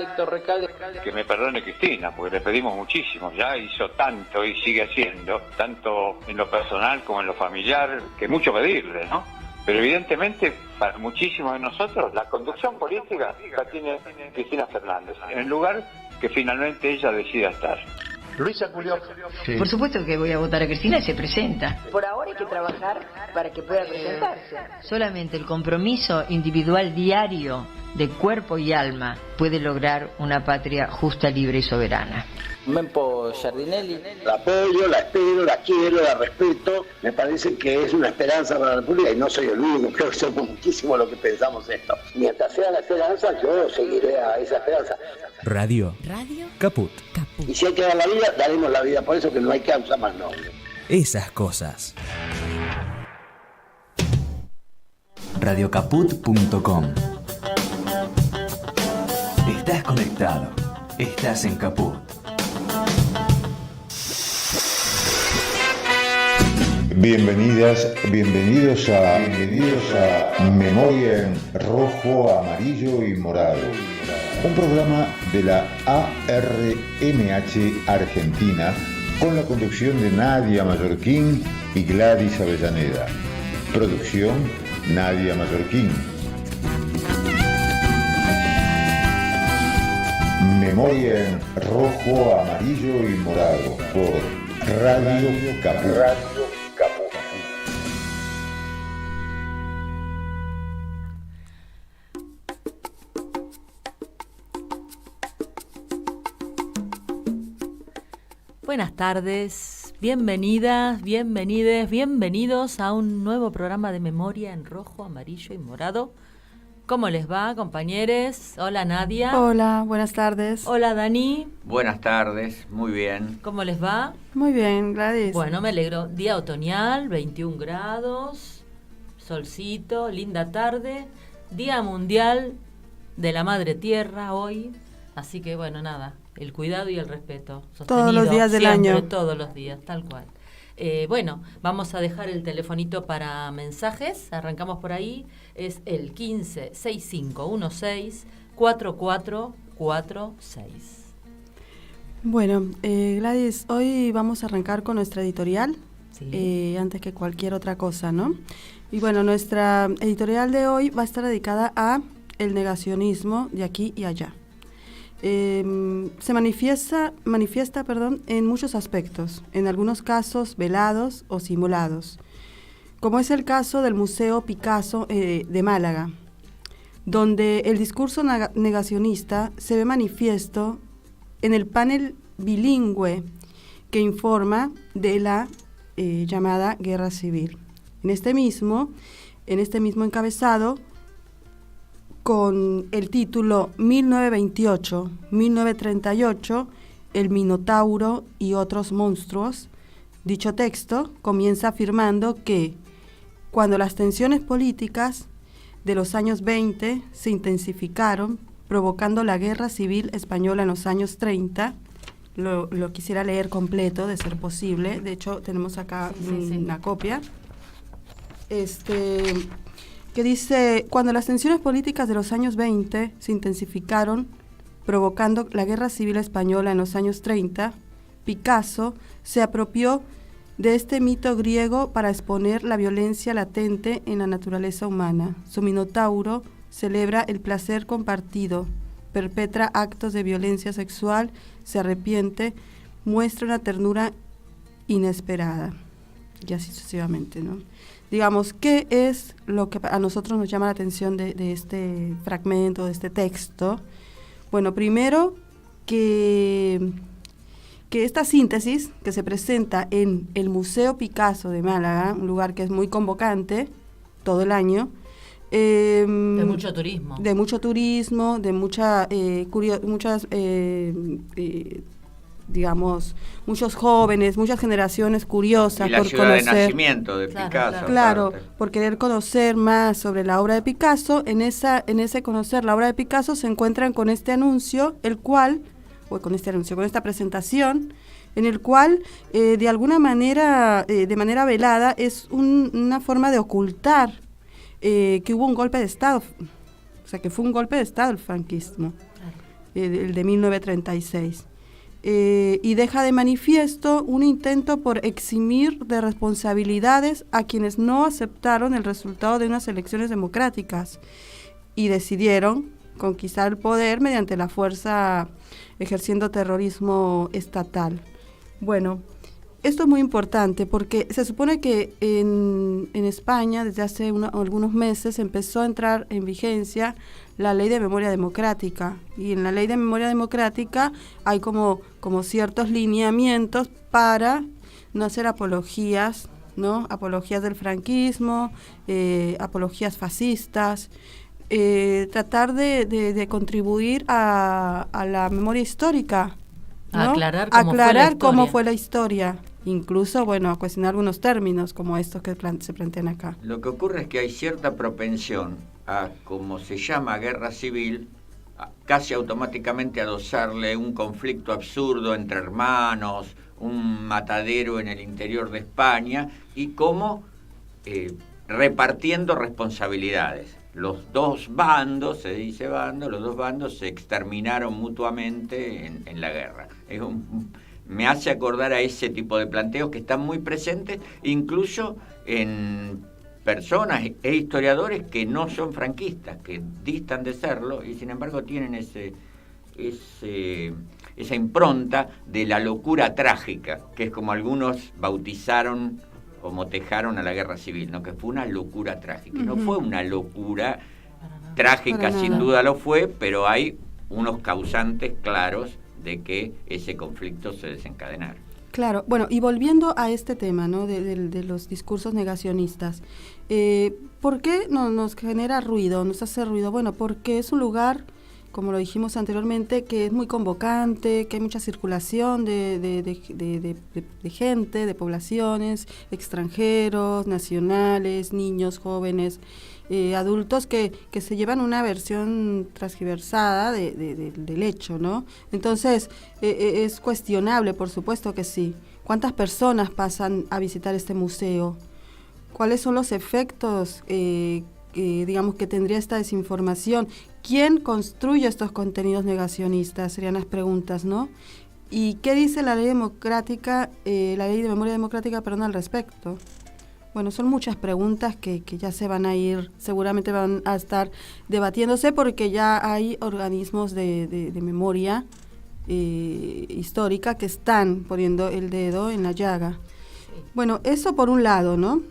Héctor Recalde. Que me perdone Cristina, porque le pedimos muchísimo, ya hizo tanto y sigue haciendo, tanto en lo personal como en lo familiar, que mucho pedirle, ¿no? Pero evidentemente, para muchísimos de nosotros, la conducción política la tiene Cristina Fernández, en el lugar que finalmente ella decida estar. Luisa Culió. Sí. Por supuesto que voy a votar a Cristina y se presenta. Por ahora hay que trabajar para que pueda presentarse. Solamente el compromiso individual diario de cuerpo y alma puede lograr una patria justa, libre y soberana. Mempo Giardinelli. La apoyo, la espero, la quiero, la respeto. Me parece que es una esperanza para la República y no soy el único, creo que somos muchísimo lo que pensamos esto. Mientras sea la esperanza, yo seguiré a esa esperanza. Radio Caput. Y si hay que dar la vida, daremos la vida. Por eso que no hay causa más noble. Esas cosas. Radiocaput.com. Estás conectado. Estás en Caput. Bienvenidas, bienvenidos a Memoria en Rojo, Amarillo y Morado. Un programa de la ARMH Argentina con la conducción de Nadia Mallorquín y Gladys Avellaneda. Producción Nadia Mallorquín. Memoria en Rojo, Amarillo y Morado por Radio Caput. Buenas tardes, bienvenidas, bienvenides, bienvenidos a un nuevo programa de Memoria en Rojo, Amarillo y Morado. ¿Cómo les va, compañeros? Hola, Nadia. Hola, buenas tardes. Hola, Dani. Buenas tardes, muy bien. ¿Cómo les va? Muy bien, Gladys. Bueno, me alegro. Día otoñal, 21 grados, solcito, linda tarde. Día mundial de la Madre Tierra hoy. Así que, bueno, nada, el cuidado y el respeto sostenido. Todos los días del siempre, año. Todos los días, tal cual. Bueno, vamos a dejar el telefonito para mensajes. Arrancamos por ahí. Es el 15-6516-4446. Bueno, Gladys, hoy vamos a arrancar con nuestra editorial, Sí. Antes que cualquier otra cosa, ¿no? Y bueno, nuestra editorial de hoy va a estar dedicada a el negacionismo de aquí y allá. Se manifiesta, en muchos aspectos, en algunos casos velados o simulados, como es el caso del Museo Picasso de Málaga, donde el discurso negacionista se ve manifiesto en el panel bilingüe que informa de la llamada guerra civil. En este mismo encabezado, con el título 1928-1938, El Minotauro y otros monstruos, dicho texto comienza afirmando que cuando las tensiones políticas de los años 20 se intensificaron, provocando la guerra civil española en los años 30, lo quisiera leer completo, de ser posible, de hecho tenemos acá una copia, que dice: cuando las tensiones políticas de los años 20 se intensificaron, provocando la guerra civil española en los años 30, Picasso se apropió de este mito griego para exponer la violencia latente en la naturaleza humana. Su Minotauro celebra el placer compartido, perpetra actos de violencia sexual, se arrepiente, muestra una ternura inesperada, y así sucesivamente, ¿no? Digamos, ¿qué es lo que a nosotros nos llama la atención de este fragmento, de este texto? Bueno, primero que esta síntesis que se presenta en el Museo Picasso de Málaga, un lugar que es muy convocante todo el año, de mucho turismo. De mucho turismo, de digamos, muchos jóvenes, muchas generaciones curiosas y la por ciudad conocer, de nacimiento de Picasso. Claro, por querer conocer más sobre la obra de Picasso. En ese conocer la obra de Picasso se encuentran con este anuncio, con esta presentación, en el cual de alguna manera, de manera velada, es una forma de ocultar que hubo un golpe de Estado, o sea, que fue un golpe de Estado el franquismo. el de 1936. Y deja de manifiesto un intento por eximir de responsabilidades a quienes no aceptaron el resultado de unas elecciones democráticas y decidieron conquistar el poder mediante la fuerza, ejerciendo terrorismo estatal. Bueno, esto es muy importante porque se supone que en España desde hace algunos meses empezó a entrar en vigencia la Ley de Memoria Democrática, y en la Ley de Memoria Democrática hay como ciertos lineamientos para no hacer apologías, ¿no? Apologías del franquismo, apologías fascistas, tratar de contribuir a la memoria histórica, ¿no? Aclarar cómo fue la historia. Incluso, bueno, a cuestionar algunos términos como estos que se plantean acá. Lo que ocurre es que hay cierta propensión a, como se llama guerra civil, casi automáticamente adosarle un conflicto absurdo entre hermanos, un matadero en el interior de España, y como repartiendo responsabilidades. Los dos bandos, se dice bando, los dos bandos se exterminaron mutuamente en la guerra. Me hace acordar a ese tipo de planteos que están muy presentes, incluso en personas e historiadores que no son franquistas, que distan de serlo y sin embargo tienen esa impronta de la locura trágica, que es como algunos bautizaron o motejaron a la guerra civil, ¿no? Que fue una locura trágica. No fue una locura trágica, sin duda lo fue, pero hay unos causantes claros de que ese conflicto se desencadenara. Claro, bueno, y volviendo a este tema, ¿no? de los discursos negacionistas, ¿por qué nos genera ruido, nos hace ruido? Bueno, porque es un lugar, como lo dijimos anteriormente, que es muy convocante, que hay mucha circulación de gente, de poblaciones, extranjeros, nacionales, niños, jóvenes, adultos que se llevan una versión transgiversada del hecho, ¿no? Entonces, es cuestionable, por supuesto que sí. ¿Cuántas personas pasan a visitar este museo? ¿Cuáles son los efectos, digamos, que tendría esta desinformación? ¿Quién construye estos contenidos negacionistas? Serían las preguntas, ¿no? ¿Y qué dice la ley democrática, la ley de memoria democrática, al respecto? Bueno, son muchas preguntas que ya se van a ir, seguramente van a estar debatiéndose porque ya hay organismos de memoria histórica que están poniendo el dedo en la llaga. Bueno, eso por un lado, ¿no?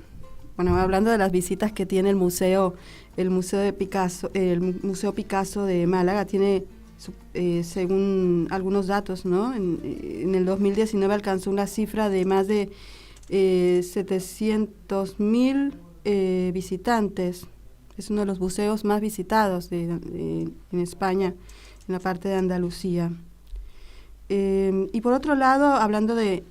Bueno, hablando de las visitas que tiene el museo de Picasso, el Museo Picasso de Málaga tiene, según algunos datos, ¿no? En el 2019 alcanzó una cifra de más de 700.000 visitantes. Es uno de los museos más visitados en España, en la parte de Andalucía. Y por otro lado, hablando de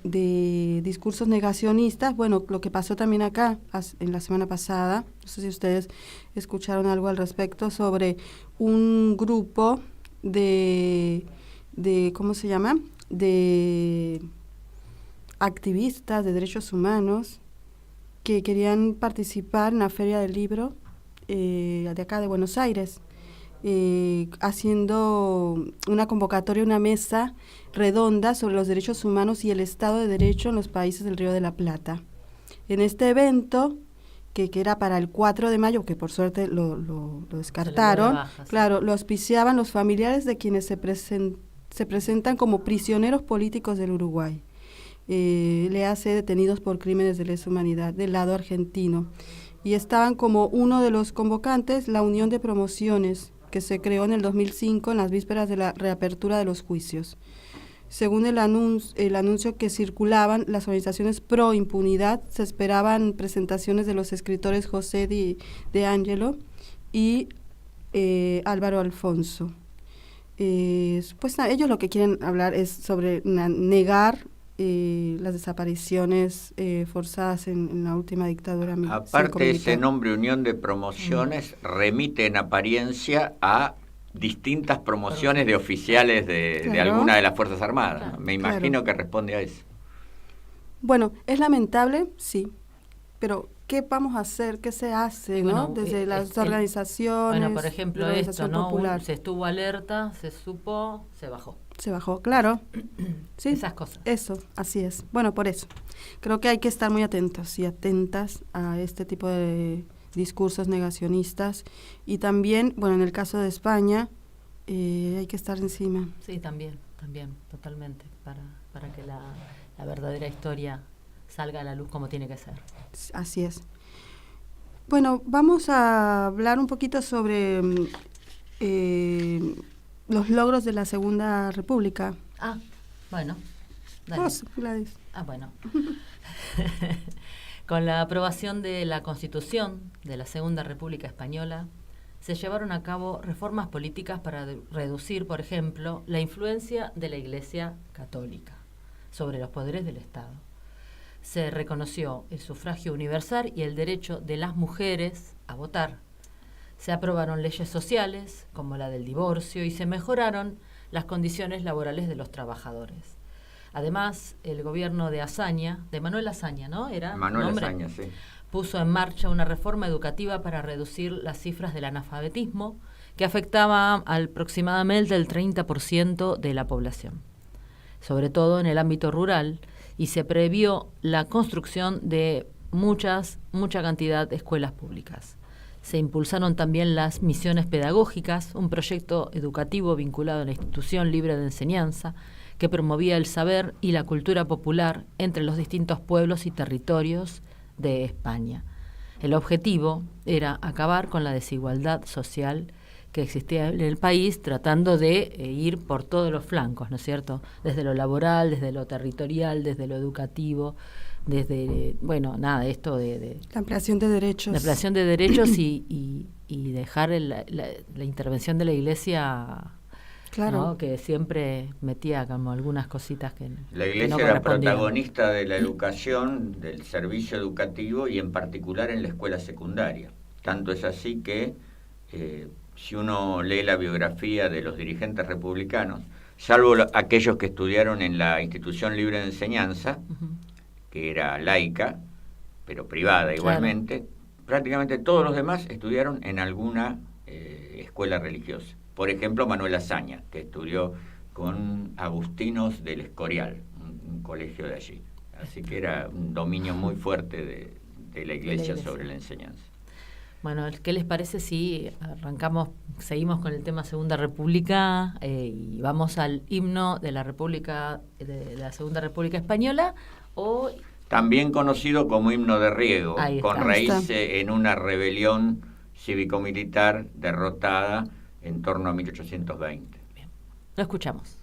discursos negacionistas, bueno, lo que pasó también acá en la semana pasada, no sé si ustedes escucharon algo al respecto, sobre un grupo de ¿cómo se llama?, de activistas de derechos humanos que querían participar en la Feria del Libro de acá de Buenos Aires, haciendo una convocatoria, una mesa redonda sobre los derechos humanos y el Estado de Derecho en los países del Río de la Plata. En este evento, que era para el 4 de mayo, que por suerte lo descartaron, baja, sí. Claro, lo auspiciaban los familiares de quienes se presentan como prisioneros políticos del Uruguay. Le hace detenidos por crímenes de lesa humanidad del lado argentino. Y estaban como uno de los convocantes la Unión de Promociones, que se creó en el 2005 en las vísperas de la reapertura de los juicios. Según el anuncio que circulaban, las organizaciones pro impunidad, se esperaban presentaciones de los escritores José de Angelo y Álvaro Alfonso. Pues ellos lo que quieren hablar es sobre negar las desapariciones forzadas en la última dictadura. Aparte, ese nombre Unión de Promociones remite en apariencia a distintas promociones de oficiales de alguna de las Fuerzas Armadas. Claro. Me imagino que responde a eso. Bueno, es lamentable, sí, pero ¿qué vamos a hacer? ¿Qué se hace? Bueno, ¿no? Desde las organizaciones. Bueno, por ejemplo, la esto, organización ¿no? popular. Se estuvo alerta, se supo, se bajó. Se bajó, claro. Sí, esas cosas. Eso, así es. Bueno, por eso. Creo que hay que estar muy atentos y atentas a este tipo de discursos negacionistas. Y también, bueno, en el caso de España, hay que estar encima. Sí, también, totalmente, para que la verdadera historia salga a la luz como tiene que ser. Así es. Bueno, vamos a hablar un poquito sobre los logros de la Segunda República. Ah, bueno. Dale. Vos, Gladys. Ah, bueno. Con la aprobación de la Constitución de la Segunda República Española, se llevaron a cabo reformas políticas para reducir, por ejemplo, la influencia de la Iglesia Católica sobre los poderes del Estado. Se reconoció el sufragio universal y el derecho de las mujeres a votar. Se aprobaron leyes sociales, como la del divorcio, y se mejoraron las condiciones laborales de los trabajadores. Además, el gobierno de Manuel Azaña, ¿no? Era Manuel Azaña, sí. Puso en marcha una reforma educativa para reducir las cifras del analfabetismo, que afectaba aproximadamente el 30% de la población, sobre todo en el ámbito rural, y se previó la construcción de mucha cantidad de escuelas públicas. Se impulsaron también las misiones pedagógicas, un proyecto educativo vinculado a la institución libre de enseñanza, que promovía el saber y la cultura popular entre los distintos pueblos y territorios de España. El objetivo era acabar con la desigualdad social que existía en el país, tratando de ir por todos los flancos, ¿no es cierto? Desde lo laboral, desde lo territorial, desde lo educativo, desde, esto de la ampliación de derechos. La ampliación de derechos y dejar la intervención de la Iglesia. Claro. ¿No? Que siempre metía como algunas cositas que la Iglesia que no era protagonista de la educación, del servicio educativo y en particular en la escuela secundaria. Tanto es así que si uno lee la biografía de los dirigentes republicanos, salvo aquellos que estudiaron en la Institución Libre de Enseñanza, que era laica, pero privada igualmente, prácticamente todos los demás estudiaron en alguna escuela religiosa. Por ejemplo, Manuel Azaña, que estudió con Agustinos del Escorial, un colegio de allí. Así que era un dominio muy fuerte de la Iglesia sobre la enseñanza. Bueno, ¿qué les parece si seguimos con el tema Segunda República y vamos al himno de la Segunda República Española? También conocido como himno de Riego, con raíz en una rebelión cívico-militar derrotada en torno a 1820. Bien, lo escuchamos.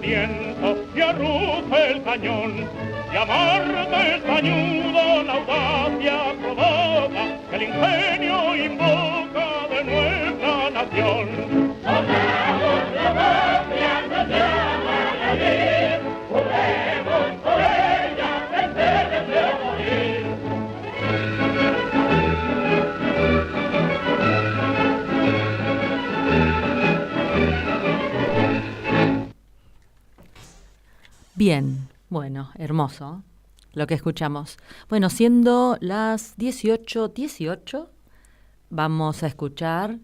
aliento y arruge el cañón. Y a Marte estañudo la audacia provoca, el ingenio invoca de nuestra nación. Soldamos la patria, nos llama a vivir, juremos por ella, vencer de morir. Bien, bueno, hermoso lo que escuchamos. Bueno, siendo las 18:18, vamos a escuchar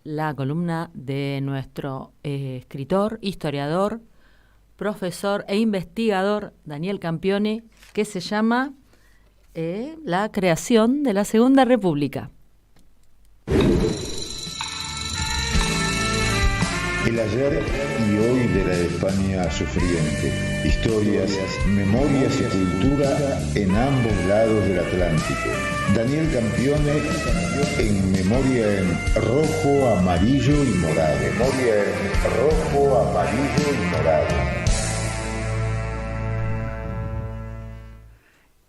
la columna de nuestro escritor, historiador, profesor e investigador Daniel Campione, que se llama La creación de la Segunda República. El ayer y hoy de la España sufriente. Historias, memorias y cultura en ambos lados del Atlántico. Daniel Campione en memoria en rojo, amarillo y morado. Memoria en rojo, amarillo y morado.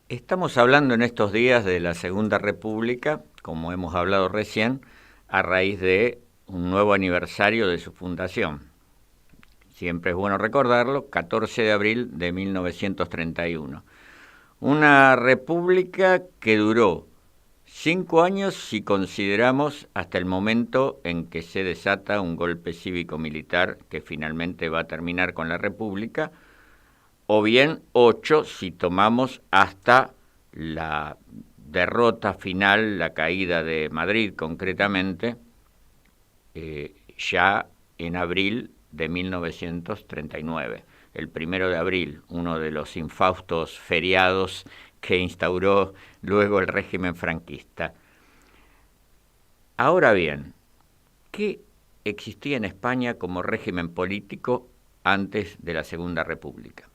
Estamos hablando en estos días de la Segunda República, como hemos hablado recién, a raíz de un nuevo aniversario de su fundación. Siempre es bueno recordarlo, 14 de abril de 1931. Una república que duró 5 años si consideramos hasta el momento en que se desata un golpe cívico-militar que finalmente va a terminar con la república, o bien 8 si tomamos hasta la derrota final, la caída de Madrid concretamente, ya en abril de 1939, el 1 de abril, uno de los infaustos feriados que instauró luego el régimen franquista. Ahora bien, ¿qué existía en España como régimen político antes de la Segunda República?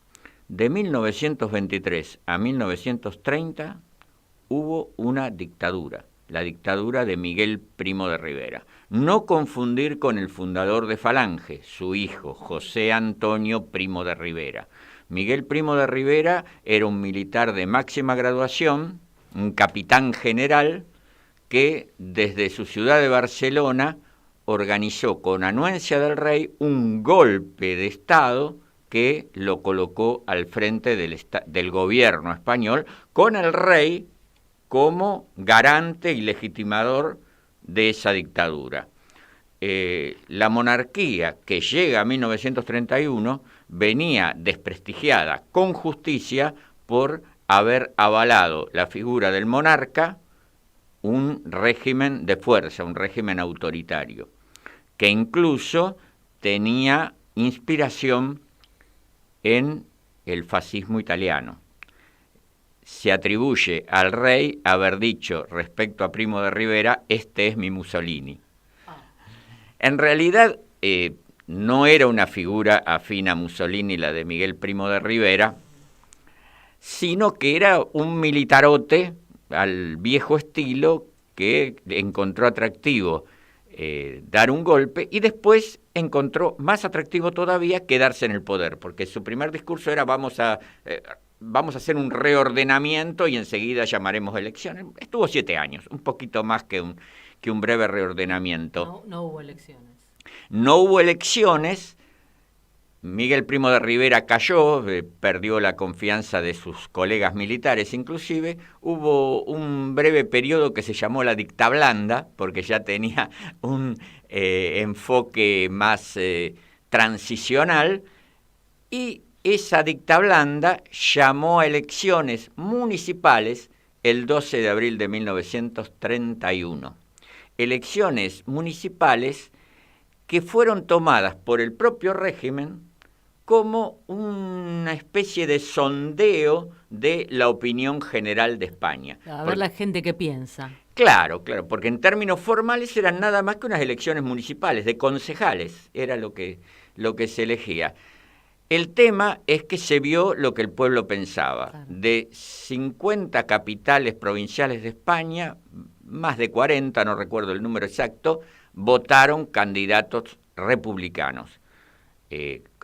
De 1923 a 1930 hubo una dictadura, la dictadura de Miguel Primo de Rivera. No confundir con el fundador de Falange, su hijo, José Antonio Primo de Rivera. Miguel Primo de Rivera era un militar de máxima graduación, un capitán general, que desde su ciudad de Barcelona organizó con anuencia del rey un golpe de Estado que lo colocó al frente del gobierno español, con el rey como garante y legitimador de esa dictadura. La monarquía que llega a 1931 venía desprestigiada con justicia por haber avalado la figura del monarca, un régimen de fuerza, un régimen autoritario, que incluso tenía inspiración en el fascismo italiano. Se atribuye al rey haber dicho respecto a Primo de Rivera, este es mi Mussolini. En realidad no era una figura afín a Mussolini la de Miguel Primo de Rivera, sino que era un militarote al viejo estilo que encontró atractivo dar un golpe y después encontró más atractivo todavía quedarse en el poder, porque su primer discurso era vamos a hacer un reordenamiento y enseguida llamaremos elecciones. Estuvo 7 años, un poquito más que un breve reordenamiento. No hubo elecciones. No hubo elecciones. Miguel Primo de Rivera cayó, perdió la confianza de sus colegas militares inclusive. Hubo un breve periodo que se llamó la dictablanda, porque ya tenía un enfoque más transicional, y esa dictablanda llamó a elecciones municipales el 12 de abril de 1931. Elecciones municipales que fueron tomadas por el propio régimen como una especie de sondeo de la opinión general de España. A ver la gente qué piensa. Claro, porque en términos formales eran nada más que unas elecciones municipales, de concejales, era lo que se elegía. El tema es que se vio lo que el pueblo pensaba. Claro. De 50 capitales provinciales de España, más de 40, no recuerdo el número exacto, votaron candidatos republicanos.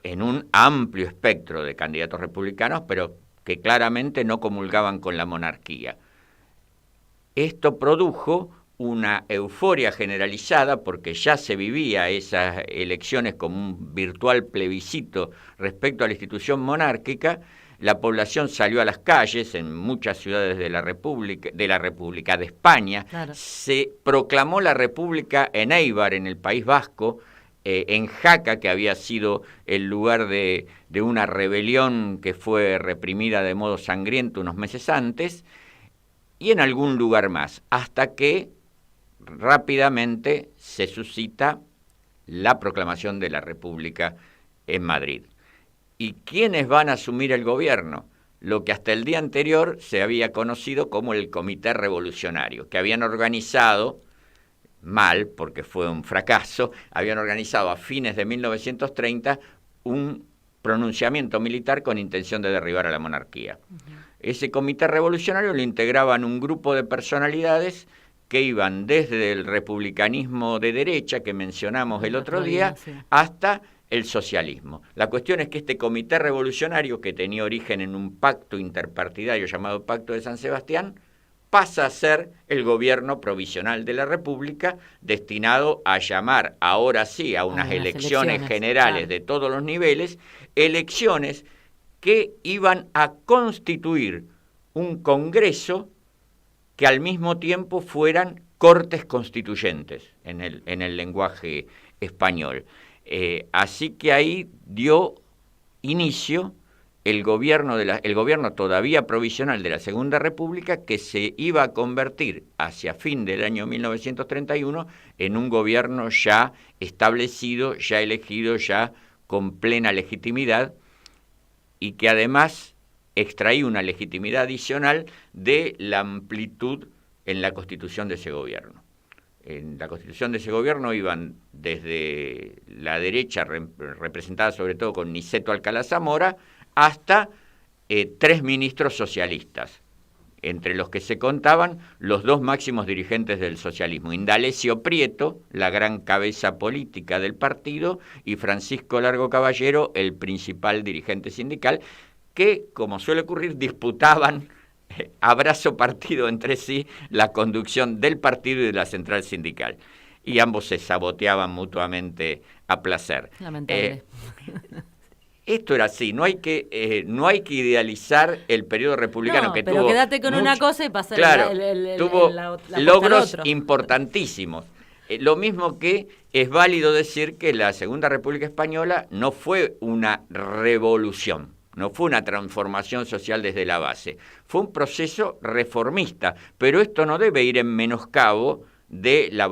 en un amplio espectro de candidatos republicanos, pero que claramente no comulgaban con la monarquía. Esto produjo una euforia generalizada porque ya se vivía esas elecciones como un virtual plebiscito respecto a la institución monárquica. La población salió a las calles en muchas ciudades de la República de España. Claro. Se proclamó la República en Eibar, en el País Vasco, en Jaca, que había sido el lugar de una rebelión que fue reprimida de modo sangriento unos meses antes, y en algún lugar más, hasta que rápidamente se suscita la proclamación de la República en Madrid. ¿Y quiénes van a asumir el gobierno? Lo que hasta el día anterior se había conocido como el Comité Revolucionario, que habían organizado, mal, porque fue un fracaso, habían organizado a fines de 1930 un pronunciamiento militar con intención de derribar a la monarquía. Ese Comité Revolucionario lo integraban un grupo de personalidades que iban desde el republicanismo de derecha, que mencionamos el otro día, sí, hasta el socialismo. La cuestión es que este Comité Revolucionario, que tenía origen en un pacto interpartidario llamado Pacto de San Sebastián, pasa a ser el gobierno provisional de la República, destinado a llamar ahora sí a unas elecciones generales, claro, de todos los niveles, elecciones que iban a constituir un Congreso que al mismo tiempo fueran cortes constituyentes en el lenguaje español. Así que ahí dio inicio el gobierno todavía provisional de la Segunda República, que se iba a convertir hacia fin del año 1931 en un gobierno ya establecido, ya elegido, ya con plena legitimidad, y que además extraía una legitimidad adicional de la amplitud en la constitución de ese gobierno. En la constitución de ese gobierno iban desde la derecha, representada sobre todo con Niceto Alcalá Zamora, hasta 3 ministros socialistas, entre los que se contaban los 2 máximos dirigentes del socialismo, Indalecio Prieto, la gran cabeza política del partido, y Francisco Largo Caballero, el principal dirigente sindical, que, como suele ocurrir, disputaban a brazo partido entre sí la conducción del partido y de la central sindical. Y ambos se saboteaban mutuamente a placer. Lamentable. Esto era así, no hay que idealizar el periodo republicano, que pero tuvo... Pero quédate con una cosa y pasar tuvo la logros importantísimos. Lo mismo que es válido decir que la Segunda República Española no fue una revolución, no fue una transformación social desde la base, fue un proceso reformista, pero esto no debe ir en menoscabo de la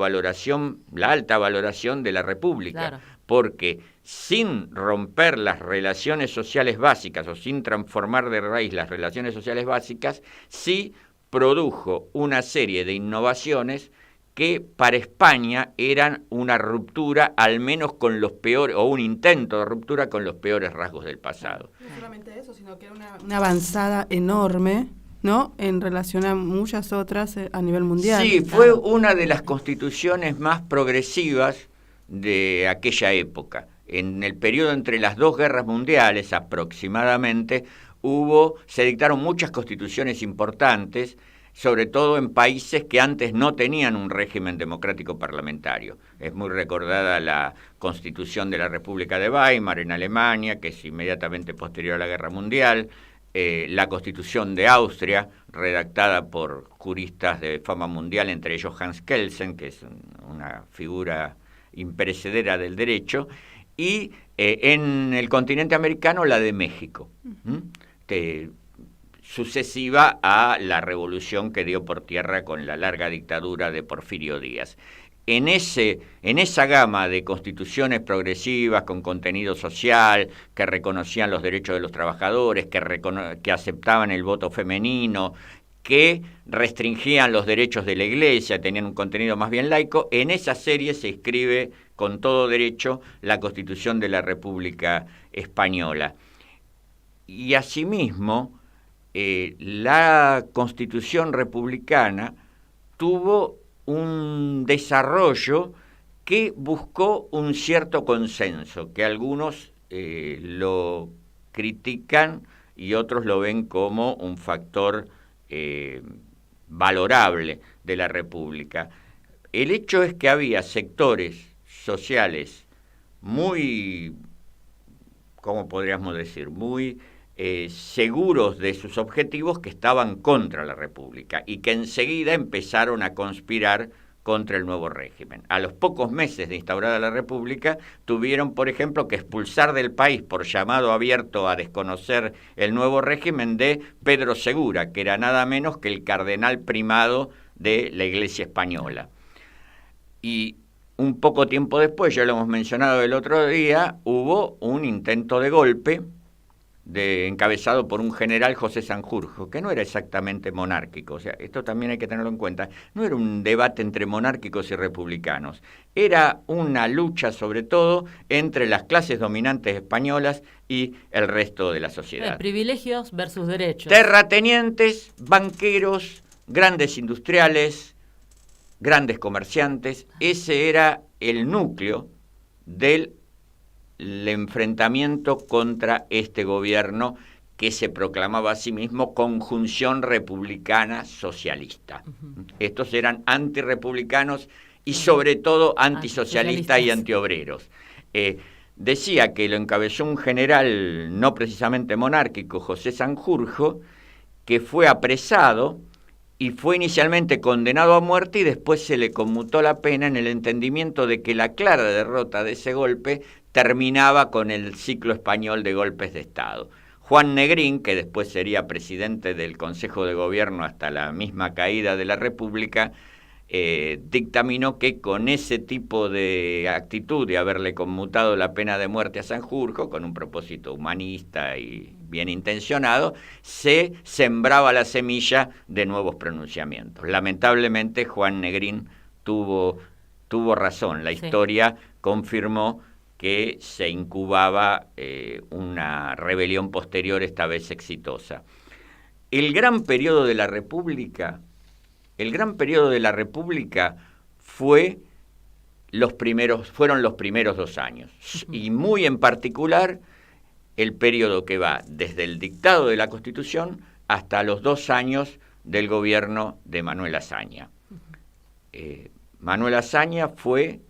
alta valoración de la República, claro, porque sin romper las relaciones sociales básicas o sin transformar de raíz las relaciones sociales básicas, sí produjo una serie de innovaciones que para España eran una ruptura, al menos con los peores, o un intento de ruptura con los peores rasgos del pasado. No solamente eso, sino que era una avanzada enorme, ¿no?, en relación a muchas otras a nivel mundial. Sí, fue una de las constituciones más progresivas de aquella época. En el periodo entre las 2 guerras mundiales, aproximadamente, se dictaron muchas constituciones importantes, sobre todo en países que antes no tenían un régimen democrático parlamentario. Es muy recordada la Constitución de la República de Weimar en Alemania, que es inmediatamente posterior a la Guerra Mundial, la Constitución de Austria, redactada por juristas de fama mundial, entre ellos Hans Kelsen, que es una figura imperecedera del derecho, y en el continente americano la de México, sucesiva a la revolución que dio por tierra con la larga dictadura de Porfirio Díaz. En esa gama de constituciones progresivas con contenido social, que reconocían los derechos de los trabajadores, que aceptaban el voto femenino, que restringían los derechos de la Iglesia, tenían un contenido más bien laico, en esa serie se inscribe con todo derecho la Constitución de la República Española. Y asimismo, la Constitución republicana tuvo un desarrollo que buscó un cierto consenso, que algunos lo critican y otros lo ven como un factor valorable de la República. El hecho es que había sectores sociales muy, ¿cómo podríamos decir?, muy seguros de sus objetivos, que estaban contra la República y que enseguida empezaron a conspirar contra el nuevo régimen. A los pocos meses de instaurada la República, tuvieron, por ejemplo, que expulsar del país por llamado abierto a desconocer el nuevo régimen de Pedro Segura, que era nada menos que el cardenal primado de la Iglesia española. Y un poco tiempo después, ya lo hemos mencionado el otro día, hubo un intento de golpe encabezado por un general, José Sanjurjo, que no era exactamente monárquico. O sea, esto también hay que tenerlo en cuenta. No era un debate entre monárquicos y republicanos. Era una lucha, sobre todo, entre las clases dominantes españolas y el resto de la sociedad. Privilegios versus derechos. Terratenientes, banqueros, grandes industriales, grandes comerciantes. Ese era el núcleo del enfrentamiento contra este gobierno que se proclamaba a sí mismo Conjunción Republicana Socialista. Estos eran antirrepublicanos y sobre todo antisocialistas y antiobreros. Decía que lo encabezó un general no precisamente monárquico, José Sanjurjo, que fue apresado y fue inicialmente condenado a muerte y después se le conmutó la pena en el entendimiento de que la clara derrota de ese golpe terminaba con el ciclo español de golpes de Estado. Juan Negrín, que después sería presidente del Consejo de Gobierno hasta la misma caída de la República, dictaminó que con ese tipo de actitud de haberle conmutado la pena de muerte a Sanjurjo, con un propósito humanista y bien intencionado, se sembraba la semilla de nuevos pronunciamientos. Lamentablemente, Juan Negrín tuvo razón. La historia confirmó que se incubaba una rebelión posterior, esta vez exitosa. El gran periodo de la República fueron los primeros 2 años, y muy en particular el periodo que va desde el dictado de la Constitución hasta los 2 años del gobierno de Manuel Azaña. Manuel Azaña fue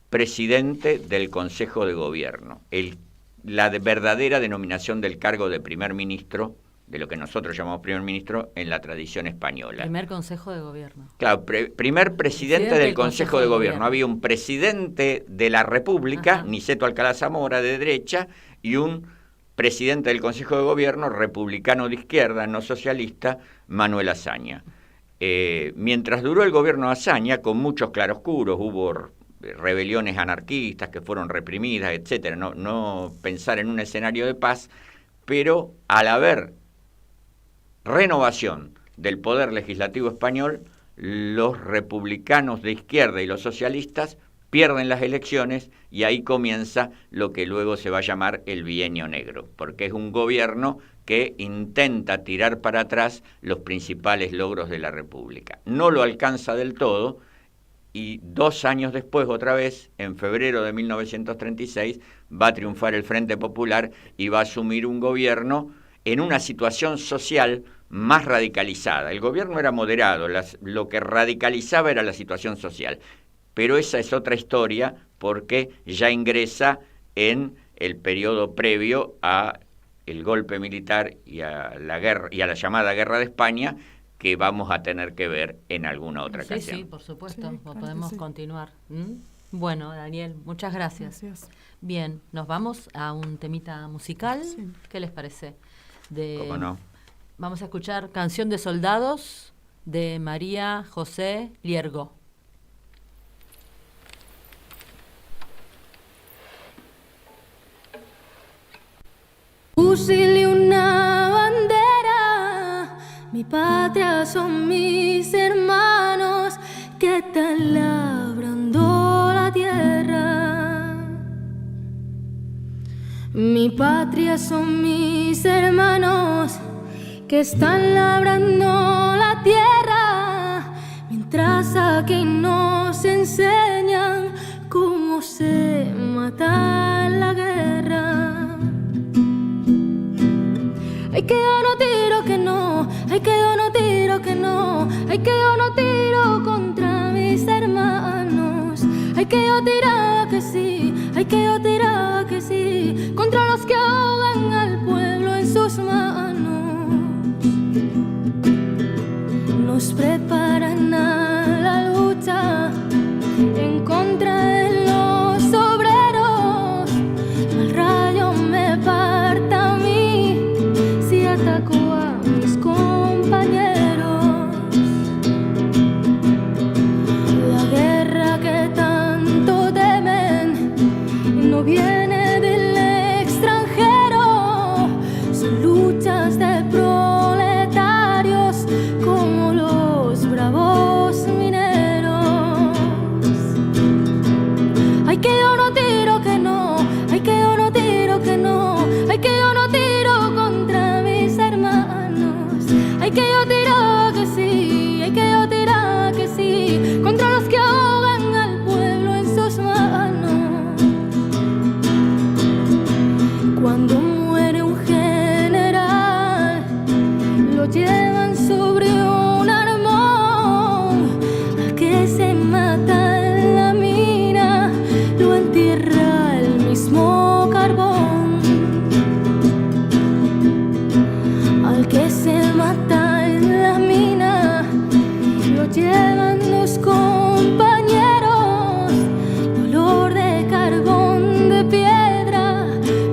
presidente del Consejo de Gobierno, la verdadera denominación del cargo de primer ministro, de lo que nosotros llamamos primer ministro en la tradición española. Primer Consejo de Gobierno. Claro, primer presidente del Consejo de Gobierno. Había un presidente de la República, Niceto Alcalá Zamora, de derecha, y un presidente del Consejo de Gobierno, republicano de izquierda, no socialista, Manuel Azaña. Mientras duró el gobierno de Azaña, con muchos claroscuros, hubo rebeliones anarquistas que fueron reprimidas, etcétera, no pensar en un escenario de paz, pero al haber renovación del poder legislativo español, los republicanos de izquierda y los socialistas pierden las elecciones y ahí comienza lo que luego se va a llamar el bienio negro, porque es un gobierno que intenta tirar para atrás los principales logros de la República. No lo alcanza del todo y 2 años después, otra vez, en febrero de 1936, va a triunfar el Frente Popular y va a asumir un gobierno en una situación social más radicalizada. El gobierno era moderado, lo que radicalizaba era la situación social, pero esa es otra historia porque ya ingresa en el periodo previo a el golpe militar y a la guerra y a la llamada Guerra de España, que vamos a tener que ver en alguna otra ocasión. Sí, por supuesto, podemos continuar. Bueno, Daniel, muchas gracias. Bien, nos vamos a un temita musical. ¿Qué les parece? ¿Cómo no? Vamos a escuchar Canción de Soldados de María José Liergo. Fusil y una bandera, mi patria son mis hermanos que están labrando la tierra. Mi patria son mis hermanos que están labrando la tierra, mientras aquí nos enseñan cómo se mata en la guerra. ay que yo no tiro que no, ay que yo no tiro que no, ay que yo no tiro contra mis hermanos, ay que yo tiraba que sí, ay que yo tiraba que sí, contra los que ahogan al pueblo en sus manos. Nos preparan a la lucha en contra de los obreros, el rayo me parta a mí si ataco a mis compañeros. La guerra que tanto temen no viene del extranjero, son luchas de proletarios como los bravos mineros. Ay que yo no tiro que no, ay que yo no tiro que no, ay que yo no tiro contra mis hermanos, ay que yo tiro que sí, ay que yo tiro que sí, contra los que ahogan al pueblo en sus manos. Cuando muere un general, lo llevan sobre un armón, al que se mata en la mina, lo entierra el mismo carbón. Al que se mata en la mina, lo llevan los compañeros, dolor de carbón, de piedra,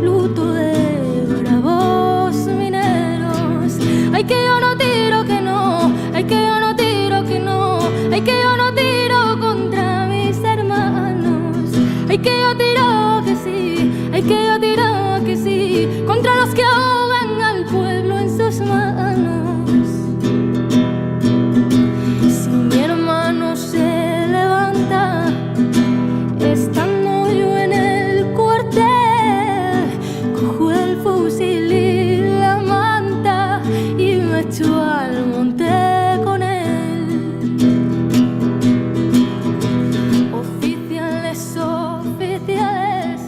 luto de bravos mineros. Ay que yo no tiro que no, ay que yo no tiro que no, ay que yo no tiro contra mis hermanos, ay que yo tiro que sí, ay que yo tiro que sí, contra los que ahogan al pueblo en sus manos. Si mi hermano se levanta, estando yo en el cuartel, cojo el fusil y la manta y me echo al monte con él. Oficiales, oficiales,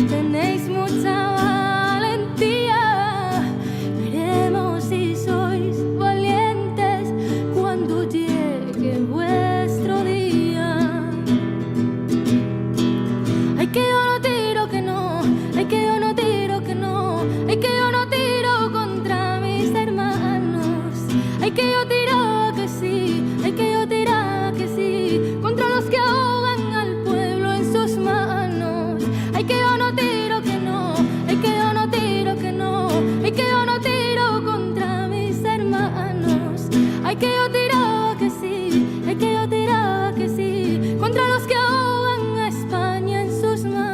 tenéis mucha valentía, veremos si sois valientes cuando llegue vuestro día. Ay que yo no tiro que no, ay que yo no tiro que no, ay que yo no tiro contra mis hermanos, ay que yo tiro que sí, ay que yo tiro que sí, contra los que ahogan al pueblo en sus manos. Ay que yo no tiro que no, ay que yo no tiro que no, ay que yo no tiro contra mis hermanos, ay que yo tiro que sí, ay que yo tiro que sí, contra los que ahogan a España en sus manos.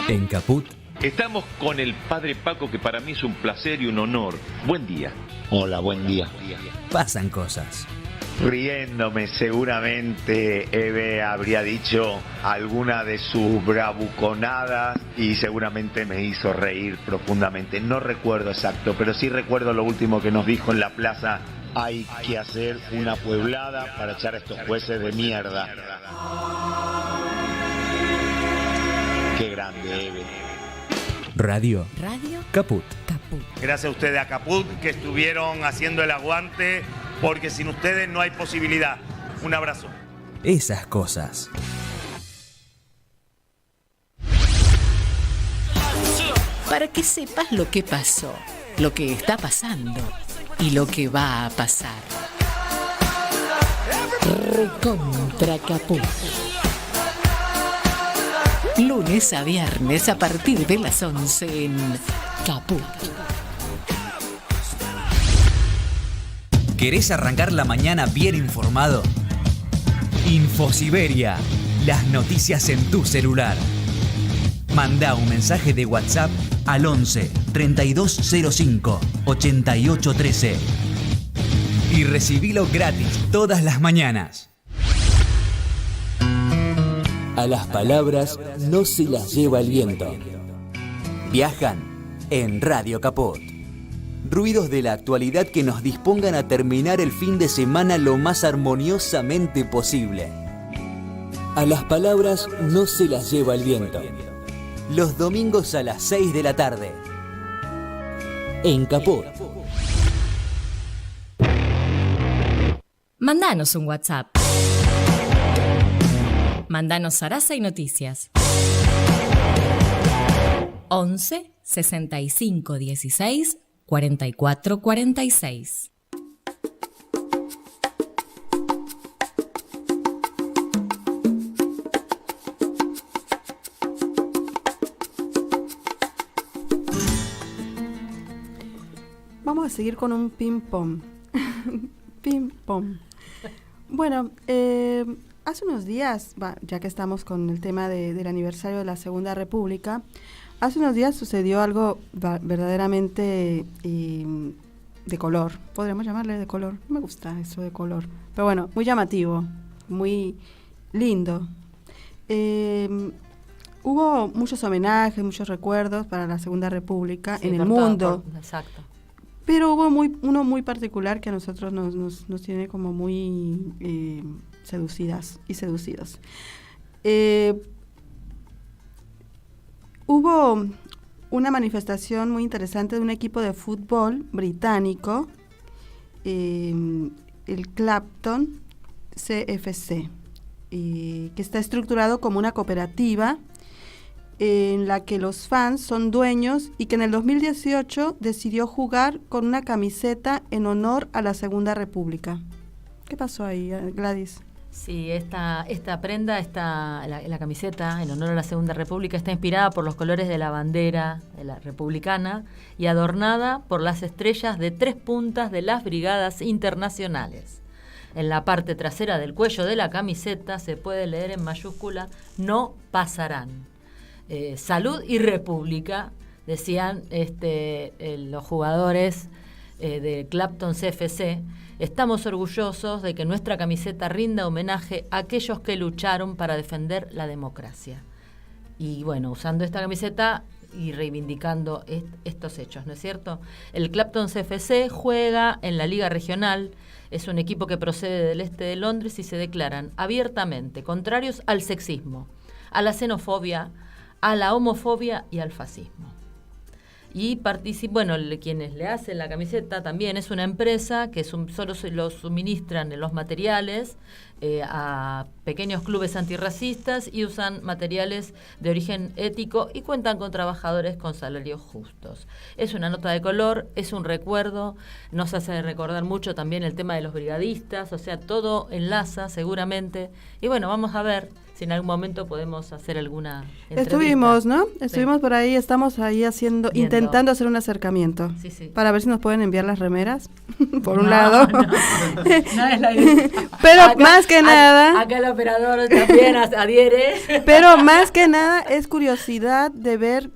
En Caput estamos con el padre Paco, que para mí es un placer y un honor. Buen día. Hola, buen día. pasan cosas. Riéndome, seguramente Eve habría dicho alguna de sus bravuconadas y seguramente me hizo reír profundamente. No recuerdo exacto, pero sí recuerdo lo último que nos dijo en la plaza: hay que hacer una pueblada para echar a estos jueces de mierda. Qué grande, Eve. Radio Caput. Gracias a ustedes, a Caput, que estuvieron haciendo el aguante, porque sin ustedes no hay posibilidad. Un abrazo. Esas cosas. Para que sepas lo que pasó, lo que está pasando y lo que va a pasar. Recontra Caput. Lunes a viernes a partir de las 11 en Caput. ¿Querés arrancar la mañana bien informado? Infosiberia, las noticias en tu celular. Mandá un mensaje de WhatsApp al 11 3205 8813 y recibilo gratis todas las mañanas. A las palabras no se las lleva el viento. Viajan en Radio Caput. Ruidos de la actualidad que nos dispongan a terminar el fin de semana lo más armoniosamente posible. A las palabras no se las lleva el viento. Los domingos a las 6 de la tarde. En Caput. Mandanos un WhatsApp. Mandanos Sarasa y Noticias. 11 65 16 44 46. Vamos a seguir con un ping-pong. Ping-pong. Bueno, hace unos días, ya que estamos con el tema del aniversario de la Segunda República, hace unos días sucedió algo verdaderamente de color. Podríamos llamarle de color. No me gusta eso de color. Pero bueno, muy llamativo, muy lindo. Hubo muchos homenajes, muchos recuerdos para la Segunda República en el mundo. Exacto. Pero hubo uno muy particular que a nosotros nos tiene como muy seducidas y seducidos. Hubo una manifestación muy interesante de un equipo de fútbol británico, el Clapton CFC, que está estructurado como una cooperativa en la que los fans son dueños y que en el 2018 decidió jugar con una camiseta en honor a la Segunda República. ¿Qué pasó ahí, Gladys? Sí, esta prenda, la camiseta en honor a la Segunda República, está inspirada por los colores de la bandera de la republicana y adornada por las estrellas de 3 puntas de las brigadas internacionales. En la parte trasera del cuello de la camiseta se puede leer en mayúscula: no pasarán. Salud y República, decían los jugadores de Clapton CFC. Estamos orgullosos de que nuestra camiseta rinda homenaje a aquellos que lucharon para defender la democracia. Y bueno, usando esta camiseta y reivindicando estos hechos, ¿no es cierto? El Clapton CFC juega en la Liga Regional, es un equipo que procede del este de Londres y se declaran abiertamente contrarios al sexismo, a la xenofobia, a la homofobia y al fascismo. Y quienes le hacen la camiseta también es una empresa que solo se los suministran los materiales a pequeños clubes antirracistas y usan materiales de origen ético y cuentan con trabajadores con salarios justos. Es una nota de color, es un recuerdo, nos hace recordar mucho también el tema de los brigadistas, o sea, todo enlaza seguramente. Y bueno, vamos a ver si en algún momento podemos hacer alguna entrevista. Estuvimos, ¿no? Sí. Estuvimos por ahí, estamos ahí intentando hacer un acercamiento. Sí, sí. Para ver si nos pueden enviar las remeras, por un lado. No es la idea. Pero acá, más que nada... Acá el operador también adhiere. Pero más que nada es curiosidad de ver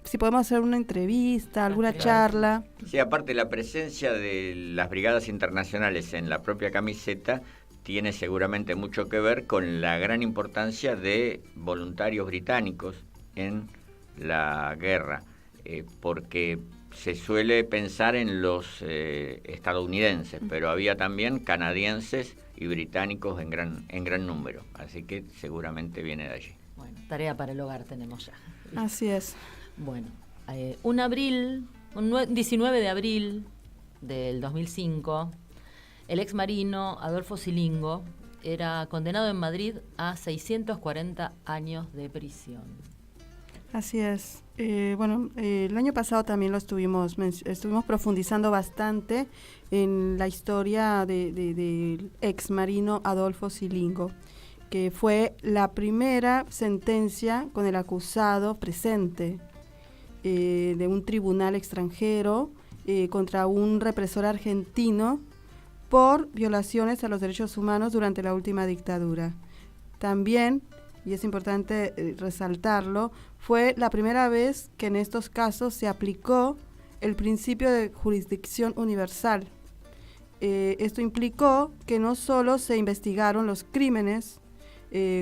si podemos hacer una entrevista, alguna charla. Sí, aparte la presencia de las brigadas internacionales en la propia camiseta tiene seguramente mucho que ver con la gran importancia de voluntarios británicos en la guerra, porque se suele pensar en los estadounidenses, pero había también canadienses y británicos en gran número, así que seguramente viene de allí. Bueno, tarea para el hogar tenemos ya. Así es. Bueno, un 19 de abril del 2005, el ex marino Adolfo Silingo era condenado en Madrid a 640 años de prisión. Así es. El año pasado también estuvimos profundizando bastante en la historia del ex marino Adolfo Silingo, que fue la primera sentencia con el acusado presente de un tribunal extranjero contra un represor argentino por violaciones a los derechos humanos durante la última dictadura. También y es importante resaltarlo, fue la primera vez que en estos casos se aplicó el principio de jurisdicción universal. Esto implicó que no solo se investigaron los crímenes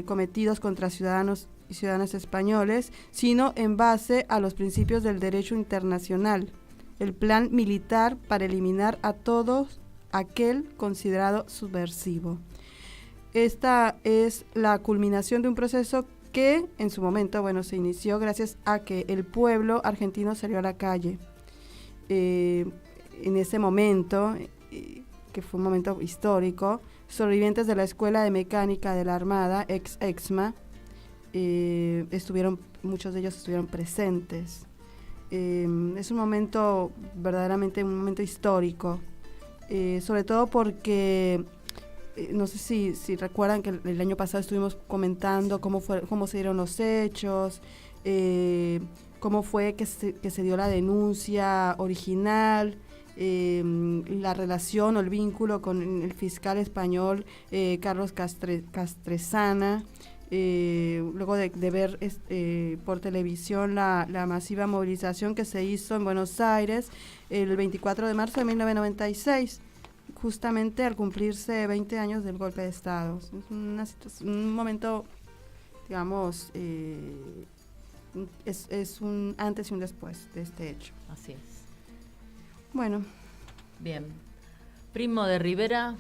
cometidos contra ciudadanos y ciudadanas españoles, sino en base a los principios del derecho internacional, el plan militar para eliminar a todos aquel considerado subversivo. Esta es la culminación de un proceso que en su momento, se inició gracias a que el pueblo argentino salió a la calle. En ese momento, que fue un momento histórico, sobrevivientes de la Escuela de Mecánica de la Armada, ex-EXMA, muchos de ellos estuvieron presentes. Es un momento, verdaderamente un momento histórico, sobre todo porque, no sé si recuerdan que el año pasado estuvimos comentando cómo se dieron los hechos, cómo fue que se dio la denuncia original, la relación o el vínculo con el fiscal español Carlos Castresana, luego de ver por televisión la masiva movilización que se hizo en Buenos Aires el 24 de marzo de 1996, justamente al cumplirse 20 años del golpe de Estado. Es un momento, digamos, es un antes y un después de este hecho. Así es. Bueno. Bien. Primo de Rivera,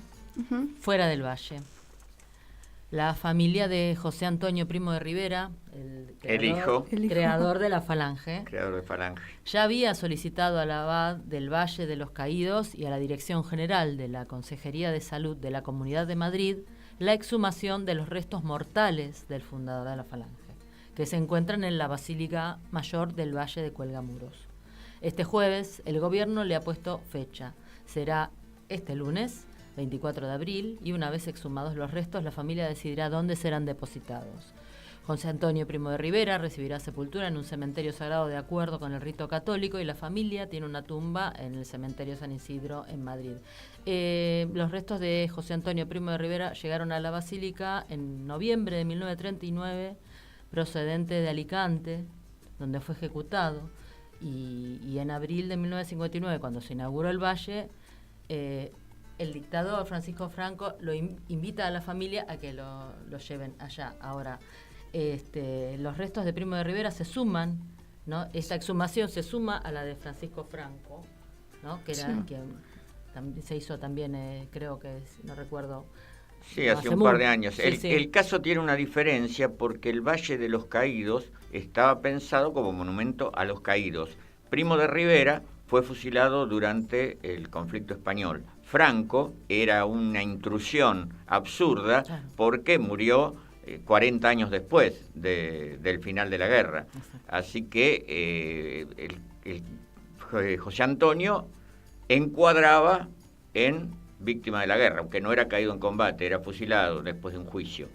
fuera del Valle. La familia de José Antonio Primo de Rivera, el hijo, creador de la Falange, ya había solicitado al abad del Valle de los Caídos y a la Dirección General de la Consejería de Salud de la Comunidad de Madrid la exhumación de los restos mortales del fundador de la Falange, que se encuentran en la Basílica Mayor del Valle de Cuelgamuros. Este jueves el gobierno le ha puesto fecha. Será este lunes, 24 de abril, y una vez exhumados los restos, la familia decidirá dónde serán depositados. José Antonio Primo de Rivera recibirá sepultura en un cementerio sagrado de acuerdo con el rito católico, y la familia tiene una tumba en el cementerio San Isidro en Madrid. Los restos de José Antonio Primo de Rivera llegaron a la basílica en noviembre de 1939, procedente de Alicante, donde fue ejecutado. Y en abril de 1959, cuando se inauguró el Valle, el dictador Francisco Franco lo invita a la familia a que lo lleven allá. Ahora, los restos de Primo de Rivera se suman, ¿no? Esta exhumación se suma a la de Francisco Franco, ¿no? Que era que se hizo también, creo que no recuerdo. Sí, hace un par de años. El caso tiene una diferencia porque el Valle de los Caídos estaba pensado como monumento a los caídos. Primo de Rivera fue fusilado durante el conflicto español. Franco era una intrusión absurda porque murió 40 años después del final de la guerra. Así que José Antonio encuadraba en víctima de la guerra, aunque no era caído en combate, era fusilado después de un juicio.